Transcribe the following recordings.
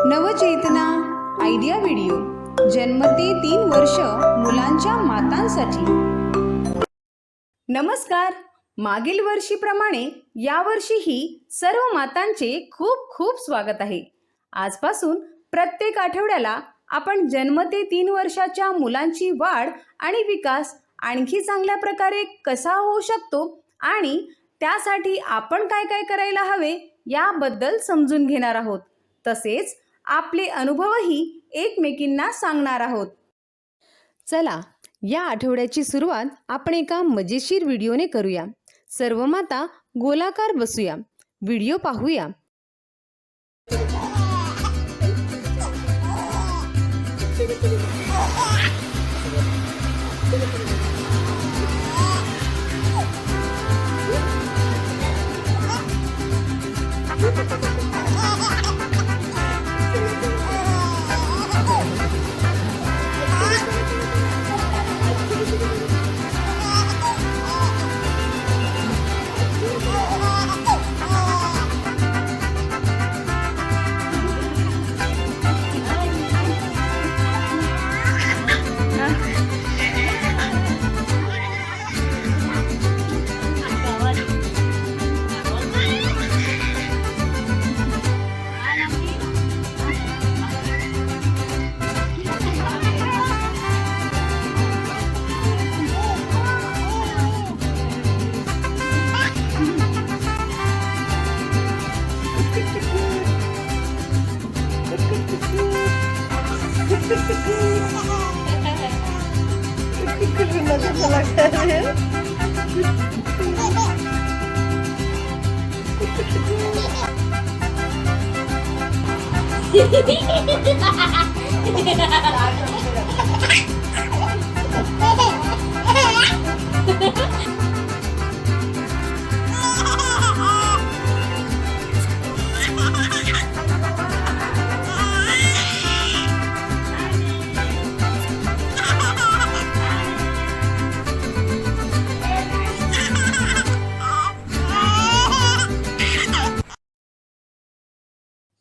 नवचेतना idea video जन्म ते 3 वर्ष मुलांच्या मातांसाठी। नमस्कार। मागील वर्षीप्रमाणे यावर्षीही सर्व मातांचे खूप खूप स्वागत आहे। आजपासून प्रत्येक आठवड्याला आपण जन्म ते 3 वर्षाच्या मुलांची वाढ आणि विकास आणखी चांगल्या प्रकारे कसा होऊ शकतो आणि त्यासाठी आपण काय काय करायला हवे याबद्दल समजून घेणार आहोत। तसेच आपले अनुभवही एकमेकींना सांगणार आहोत। चला या आठवड्याची सुरुवात आपण एका मजेशीर व्हिडिओने करूया। सर्व माता गोलाकार बसूया, व्हिडिओ पाहूया।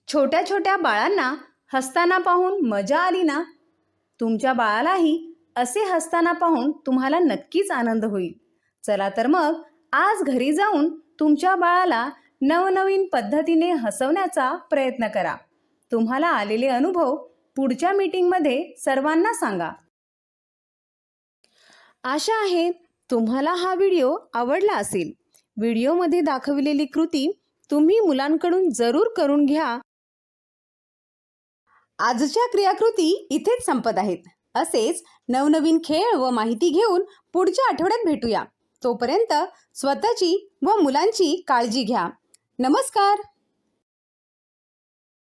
छोट्या छोट्या बाळांना हसताना पाहून मजा आली ना? तुमच्या बाळालाही असे हसताना पाहून तुम्हाला नक्कीच आनंद होईल। चला तर मग आज घरी जाऊन तुमच्या बाळाला नवनवीन पद्धतीने हसवण्याचा प्रयत्न करा। तुम्हाला आलेले अनुभव पुढच्या मीटिंगमध्ये सर्वांना सांगा। आशा आहे तुम्हाला हा व्हिडिओ आवडला असेल। व्हिडिओमध्ये दाखवलेली कृती तुम्ही मुलांकडून जरूर करून घ्या। आजच्या क्रियाकृती इथेच संपत आहेत। असेच नवनवीन खेळ व माहिती घेऊन पुढच्या आठवड्यात भेटूया। तोपर्यंत स्वतःची व मुलांची काळजी घ्या। नमस्कार।